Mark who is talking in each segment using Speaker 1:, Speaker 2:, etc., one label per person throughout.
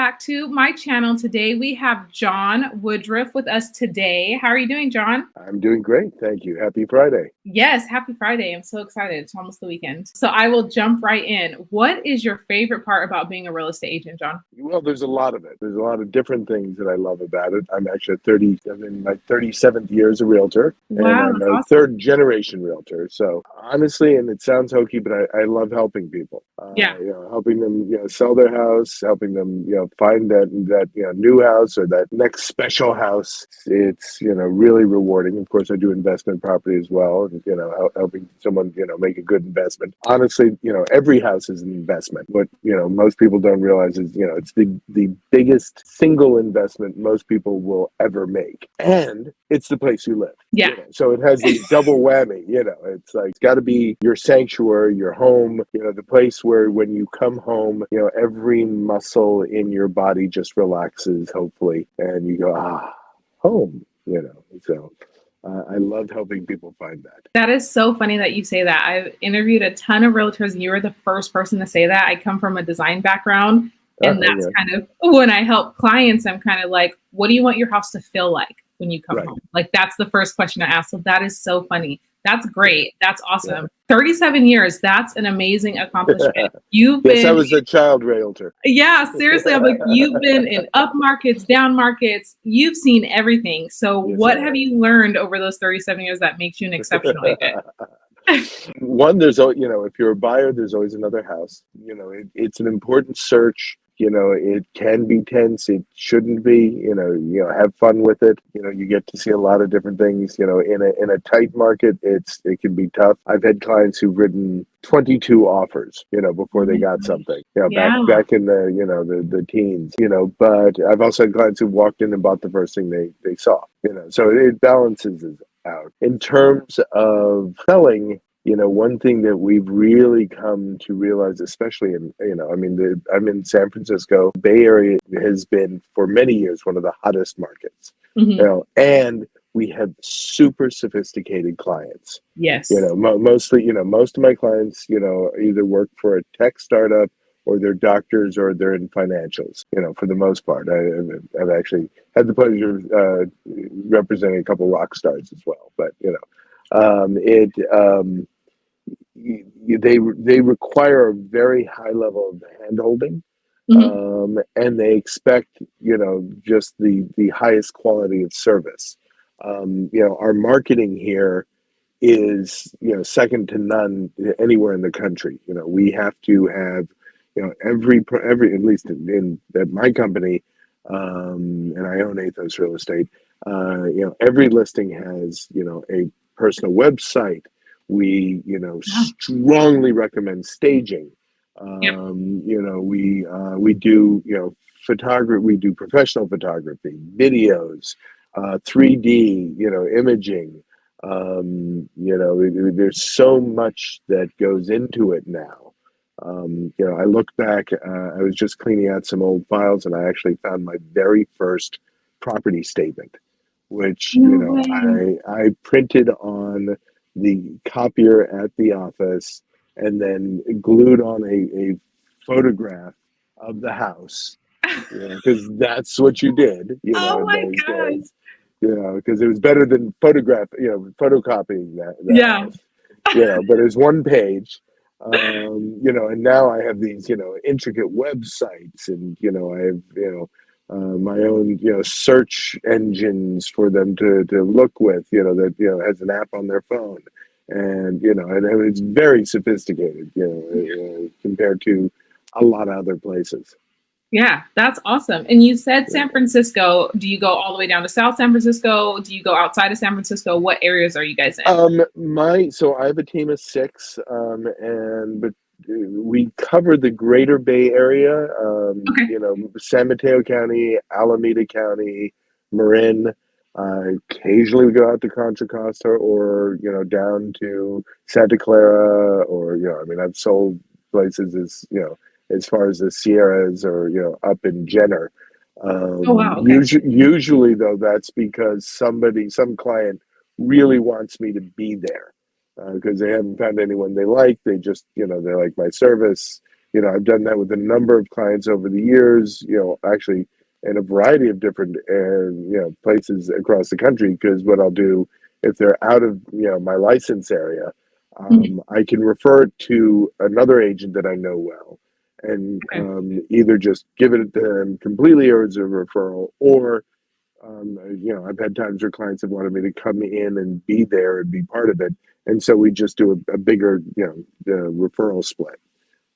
Speaker 1: back to my channel. Today we have John Woodruff with us today. How are you doing, John?
Speaker 2: I'm doing great. Thank you. Happy Friday.
Speaker 1: Yes, happy Friday. I'm so excited. It's almost the weekend. So I will jump right in. What is your favorite part about being a real estate agent, John?
Speaker 2: Well, there's a lot of it. There's a lot of different things that I love about it. I'm actually in my 37th year as a realtor, and
Speaker 1: Wow,
Speaker 2: I'm
Speaker 1: that's
Speaker 2: a
Speaker 1: awesome.
Speaker 2: third generation realtor. So honestly, and it sounds hokey, but I love helping people.
Speaker 1: Yeah.
Speaker 2: Helping them, sell their house, helping them, find that new house or that next special house. It's really rewarding. Of course, I do investment property as well, and helping someone make a good investment. Honestly, every house is an investment. What most people don't realize is it's the biggest single investment most people will ever make, and it's the place you live.
Speaker 1: Yeah.
Speaker 2: So it has this double whammy. It's like it's got to be your sanctuary, your home. The place where when you come home, every muscle in your body just relaxes, hopefully, and you go home. So. I love helping people find that.
Speaker 1: That is so funny that you say that. I've interviewed a ton of realtors, and you were the first person to say that. I come from a design background, and that's
Speaker 2: Yeah.
Speaker 1: kind of when I help clients, I'm kind of like, what do you want your house to feel like when you come
Speaker 2: Right.
Speaker 1: home? Like, that's the first question I ask. So that is so funny. That's great. That's awesome.
Speaker 2: Yeah.
Speaker 1: 37 years. That's an amazing accomplishment.
Speaker 2: Yes, I was a child realtor.
Speaker 1: Yeah, seriously. I'm like, you've been in up markets, down markets, you've seen everything. So
Speaker 2: Yes,
Speaker 1: what
Speaker 2: I
Speaker 1: have
Speaker 2: have.
Speaker 1: you learned over those 37 years that makes you an exceptional agent?
Speaker 2: One, if you're a buyer, there's always another house. It's an important search. It can be tense. It shouldn't be. Have fun with it. You get to see a lot of different things. In a tight market, it can be tough. I've had clients who've written 22 offers, before they got something.
Speaker 1: Yeah.
Speaker 2: Back in the teens. But I've also had clients who walked in and bought the first thing they saw. So it balances out. In terms of selling, one thing that we've really come to realize, especially I'm in San Francisco. Bay Area has been for many years one of the hottest markets.
Speaker 1: Mhm.
Speaker 2: And we have super sophisticated clients.
Speaker 1: Yes.
Speaker 2: Mostly, most of my clients, either work for a tech startup or they're doctors or they're in financials, for the most part. I've actually had the pleasure of representing a couple rock stars as well. But, they require a very high level of handholding,
Speaker 1: Mhm.
Speaker 2: and they expect just the highest quality of service. Our marketing here is second to none anywhere in the country. We have to have every at least at my company, and I own Athos Real Estate. Every listing has a personal website. We
Speaker 1: Yeah.
Speaker 2: strongly recommend staging.
Speaker 1: Yep.
Speaker 2: We do photography. We do professional photography, videos, 3D imaging. There's so much that goes into it now. I look back, I was just cleaning out some old files and I actually found my very first property statement, which,
Speaker 1: No way.
Speaker 2: I printed on the copier at the office and then glued on a photograph of the house, because that's what you did,
Speaker 1: Oh
Speaker 2: in
Speaker 1: my
Speaker 2: those
Speaker 1: gosh.
Speaker 2: days, because it was better than photocopying the
Speaker 1: Yeah.
Speaker 2: house, but it was one page, and now I have these, intricate websites, and, I have, my own, search engines for them to look with, that, has an app on their phone. And, and it's very sophisticated, compared to a lot of other places.
Speaker 1: Yeah, that's awesome. And you said
Speaker 2: Yeah.
Speaker 1: San Francisco. Do you go all the way down to South San Francisco? Do you go outside of San Francisco? What areas are you guys in?
Speaker 2: So I have a team of six, but we cover the greater Bay Area,
Speaker 1: Okay.
Speaker 2: San Mateo County, Alameda County, Marin. Occasionally we go out to Contra Costa or, down to Santa Clara or, I've sold places as far as the Sierras or, up in Jenner.
Speaker 1: Oh wow. Okay.
Speaker 2: Usually though, that's because some client really wants me to be there, because they haven't found anyone they like. They just, they like my service, I've done that with a number of clients over the years, actually in a variety of different, places across the country, because what I'll do if they're out of, my license area,
Speaker 1: Mhm.
Speaker 2: I can refer it to another agent that I know well, and
Speaker 1: Okay.
Speaker 2: either just give it to them completely or as a referral, or I've had times where clients have wanted me to come in and be there and be part of it, and so we just do a bigger, referral split.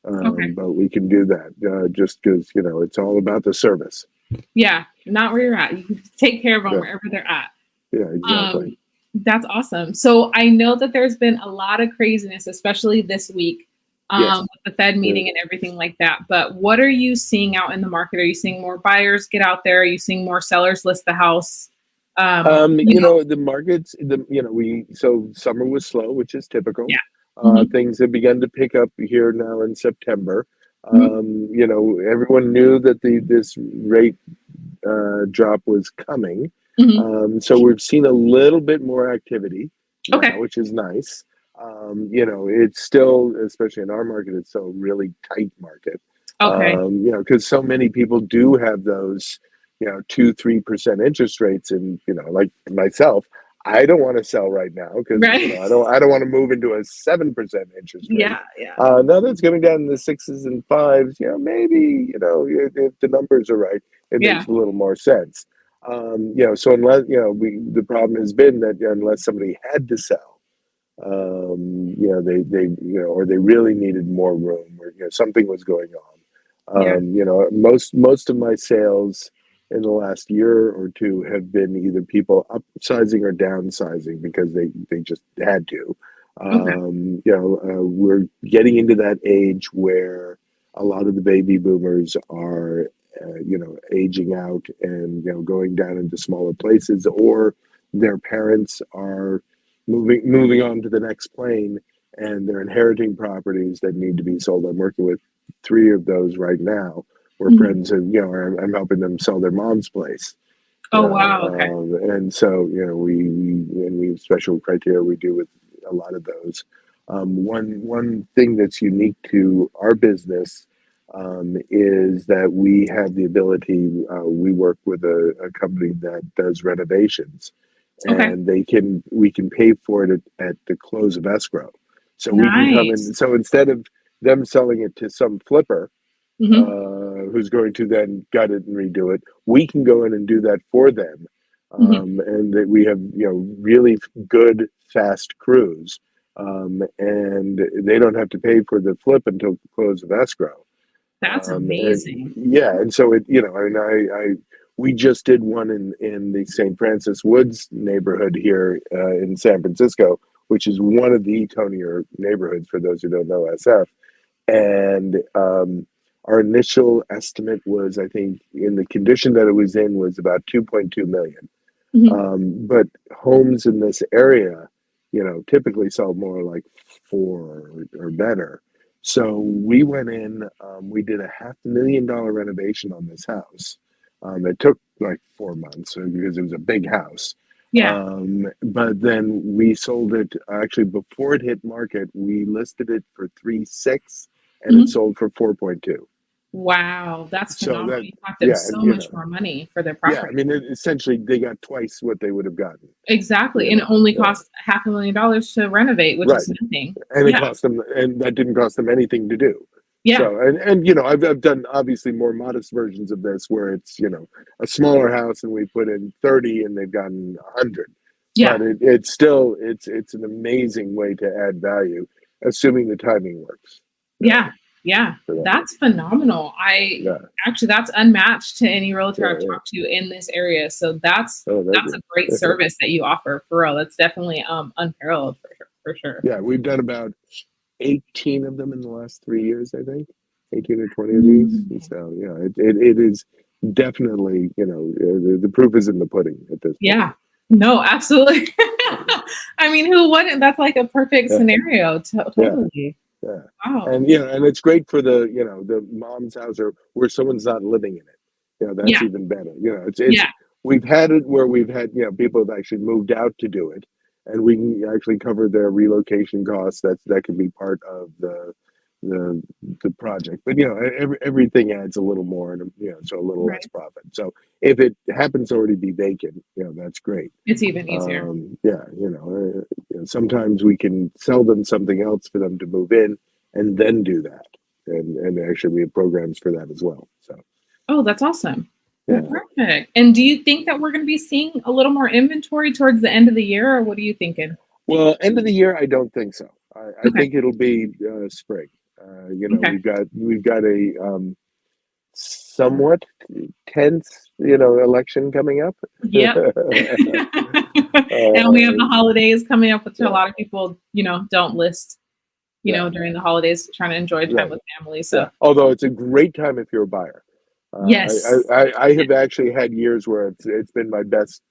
Speaker 1: Okay.
Speaker 2: But we can do that just because it's all about the service.
Speaker 1: Yeah. Not where you're at. You can take care of them
Speaker 2: Yeah,
Speaker 1: wherever they're at.
Speaker 2: yeah, exactly.
Speaker 1: Um, that's awesome. So I know that there's been a lot of craziness, especially this week,
Speaker 2: Yes.
Speaker 1: with the Fed
Speaker 2: Yeah.
Speaker 1: meeting and everything like that. But what are you seeing out in the market? Are you seeing more buyers get out there? Are you seeing more sellers list the house? You know,
Speaker 2: The markets, we so summer was slow, which is typical.
Speaker 1: yeah. Hmm.
Speaker 2: Things have begun to pick up here now in September.
Speaker 1: Hmm.
Speaker 2: Everyone knew that this rate drop was coming.
Speaker 1: Hmm.
Speaker 2: So we've seen a little bit more activity now,
Speaker 1: Okay.
Speaker 2: which is nice. It's still, especially in our market, it's still a really tight market.
Speaker 1: Okay.
Speaker 2: Because so many people do have those, 2-3% interest rates, and like myself, I don't want to sell right now because
Speaker 1: Right.
Speaker 2: I don't want to move into a 7% interest rate.
Speaker 1: Yeah. Yeah.
Speaker 2: Now that's coming down in the sixes and fives, maybe if the numbers are right, it
Speaker 1: Yeah.
Speaker 2: makes a little more sense. So unless the problem has been that unless somebody had to sell, or they really needed more room, or something was going on.
Speaker 1: Yeah.
Speaker 2: Most of my sales in the last year or two have been either people upsizing or downsizing because they just had to.
Speaker 1: Okay.
Speaker 2: We're getting into that age where a lot of the baby boomers are, aging out and going down into smaller places, or their parents are moving on to the next plane, and they're inheriting properties that need to be sold. I'm working with three of those right now, where
Speaker 1: Mhm.
Speaker 2: friends have, I'm helping them sell their mom's place.
Speaker 1: Oh wow. Okay.
Speaker 2: And so we have special criteria we do with a lot of those. One thing that's unique to our business is that we have the ability. We work with a company that does renovations,
Speaker 1: Okay.
Speaker 2: and we can pay for it at the close of escrow. So we can come
Speaker 1: Nice.
Speaker 2: in. So instead of them selling it to some flipper
Speaker 1: Hmm.
Speaker 2: who's going to then gut it and redo it, we can go in and do that for them.
Speaker 1: Hmm.
Speaker 2: And that we have really good fast crews, and they don't have to pay for the flip until the close of escrow.
Speaker 1: That's
Speaker 2: And
Speaker 1: amazing.
Speaker 2: yeah, and so I mean, we just did one in the St. Francis Woods neighborhood here in San Francisco, which is one of the tonier neighborhoods for those who don't know SF. And our initial estimate was, I think, in the condition that it was in, was about 2.2 million.
Speaker 1: Hmm.
Speaker 2: But homes in this area, typically sell more like four or better. So we went in, we did a $500,000 renovation on this house. It took like 4 months because it was a big house.
Speaker 1: Yeah.
Speaker 2: But then we sold it actually before it hit market. We listed it for 3.6, and it
Speaker 1: Hmm.
Speaker 2: sold for 4.2.
Speaker 1: Wow, that's
Speaker 2: So
Speaker 1: phenomenal.
Speaker 2: that,
Speaker 1: You got them
Speaker 2: yeah,
Speaker 1: so
Speaker 2: and
Speaker 1: much more money for their
Speaker 2: yeah, I
Speaker 1: property.
Speaker 2: mean, essentially they got twice what they would have gotten.
Speaker 1: Exactly.
Speaker 2: You
Speaker 1: And it
Speaker 2: know,
Speaker 1: only
Speaker 2: yeah,
Speaker 1: cost $500,000 to renovate, which
Speaker 2: right.
Speaker 1: is nothing.
Speaker 2: And it
Speaker 1: Yeah.
Speaker 2: cost them, and that didn't cost them anything to do.
Speaker 1: Yeah.
Speaker 2: So, and I've done obviously more modest versions of this where it's a smaller house and we put in 30 and they've gotten 100.
Speaker 1: Yeah.
Speaker 2: But it's still it's an amazing way to add value, assuming the timing works.
Speaker 1: Yeah. Yeah.
Speaker 2: For them.
Speaker 1: That's phenomenal.
Speaker 2: Yeah.
Speaker 1: Actually that's unmatched to any realtor
Speaker 2: Yeah.
Speaker 1: I've
Speaker 2: Yeah.
Speaker 1: talked to in this area. So
Speaker 2: Oh, thank
Speaker 1: that's a
Speaker 2: you.
Speaker 1: great service that you offer for real. That's definitely unparalleled for sure. For sure.
Speaker 2: Yeah, we've done about 18 of them in the last 3 years, I think. 18 or 20 of these. And
Speaker 1: Mm.
Speaker 2: so, yeah, it is definitely, the proof is in the pudding at this point.
Speaker 1: Yeah. No, absolutely. I mean, who wouldn't? That's like a perfect
Speaker 2: Yeah,
Speaker 1: scenario.
Speaker 2: yeah,
Speaker 1: Totally.
Speaker 2: yeah.
Speaker 1: Wow.
Speaker 2: And it's great for the mom's house, or where someone's not living in it. That's
Speaker 1: Yeah.
Speaker 2: even better. It's
Speaker 1: Yeah.
Speaker 2: we've had it where we've had, people have actually moved out to do it, and we can actually cover their relocation costs. That can be part of the project. But everything adds a little more, and so a little less
Speaker 1: Right.
Speaker 2: profit. So if it happens to already be vacant, that's great.
Speaker 1: It's even easier.
Speaker 2: Yeah, sometimes we can sell them something else for them to move in, and then do that. And actually, we have programs for that as well. So.
Speaker 1: Oh, that's awesome. Well,
Speaker 2: Yeah.
Speaker 1: perfect. And do you think that we're going to be seeing a little more inventory towards the end of the year, or what are you thinking?
Speaker 2: Well, end of the year, I don't think so. I
Speaker 1: Okay.
Speaker 2: think it'll be spring.
Speaker 1: Okay.
Speaker 2: We've got a somewhat tense, election coming up.
Speaker 1: Yep. And we have the holidays coming up, which a
Speaker 2: Yeah,
Speaker 1: lot of people, don't list,
Speaker 2: yeah,
Speaker 1: during the holidays, trying to enjoy time
Speaker 2: right.
Speaker 1: with family.
Speaker 2: Yeah.
Speaker 1: So
Speaker 2: Although it's a great time if you're a buyer.
Speaker 1: yes.
Speaker 2: I have actually had years where it's been my best,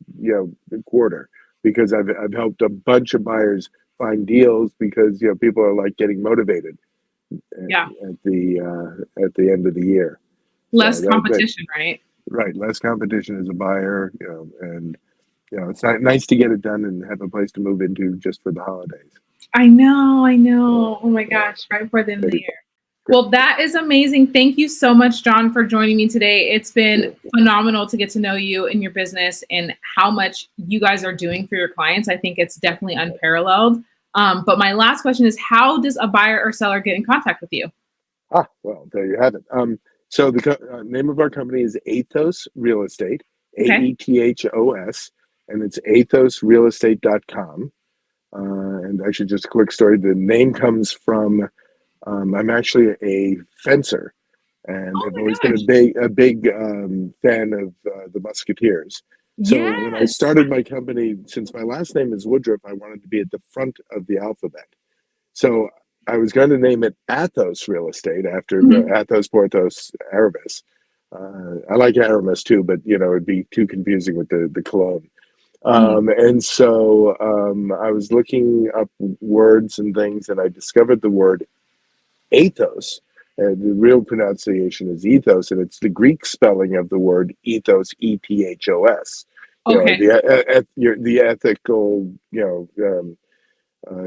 Speaker 2: quarter, because I've helped a bunch of buyers find deals, because people are like getting motivated
Speaker 1: Yeah.
Speaker 2: at the end of the year. So
Speaker 1: Less competition, right?
Speaker 2: right, less competition as a buyer, and it's nice to get it done and have a place to move into just for the holidays.
Speaker 1: I know. I
Speaker 2: Yeah,
Speaker 1: know. Oh my
Speaker 2: yeah,
Speaker 1: gosh. Right before the end of the
Speaker 2: pretty
Speaker 1: year.
Speaker 2: great.
Speaker 1: Well, that is amazing. Thank you so much, John, for joining me today. It's been
Speaker 2: Yeah.
Speaker 1: phenomenal to get to know you and your business and how much you guys are doing for your clients. I think it's definitely unparalleled. But my last question is, how does a buyer or seller get in contact with you?
Speaker 2: Well, there you have it. So the name of our company is Aethos Real Estate,
Speaker 1: Okay.
Speaker 2: AETHOS, and it's aethosrealestate.com. And actually, just a quick story. The name comes from I'm actually a fencer, and
Speaker 1: Oh
Speaker 2: I've
Speaker 1: my
Speaker 2: always been
Speaker 1: gosh.
Speaker 2: a big fan of the Musketeers. So when I
Speaker 1: Yes.
Speaker 2: started my company, since my last name is Woodruff, I wanted to be at the front of the alphabet. So I was going to name it Athos Real Estate after
Speaker 1: Mhm.
Speaker 2: Athos, Porthos, Aramis. I like Aramis too, but it'd be too confusing with the cologne.
Speaker 1: Mhm.
Speaker 2: And so I was looking up words and things, and I discovered the word ethos. And the real pronunciation is ethos, and it's the Greek spelling of the word ethos, ETHOS.
Speaker 1: Okay.
Speaker 2: The ethical,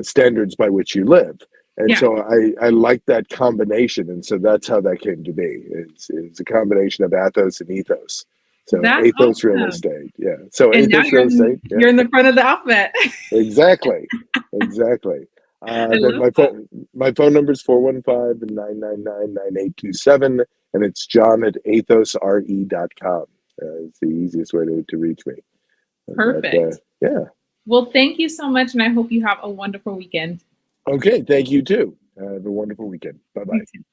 Speaker 2: standards by which you live. And
Speaker 1: Yeah.
Speaker 2: so I like that combination, and so that's how that came to be. It's a combination of athos and ethos. So
Speaker 1: That's
Speaker 2: Athos Real
Speaker 1: awesome.
Speaker 2: Estate, yeah. So
Speaker 1: And now
Speaker 2: Athos Real Estate, yeah.
Speaker 1: you're in the front of the alphabet.
Speaker 2: Exactly, exactly.
Speaker 1: I
Speaker 2: Then
Speaker 1: love that.
Speaker 2: my phone number is 415-999-9827, and it's John at athosre.com. It's the easiest way to reach me. But
Speaker 1: Perfect.
Speaker 2: yeah.
Speaker 1: Well, thank you so much, and I hope you have a wonderful weekend.
Speaker 2: Okay, thank you too. Have a wonderful weekend. Bye
Speaker 1: You
Speaker 2: bye.
Speaker 1: too.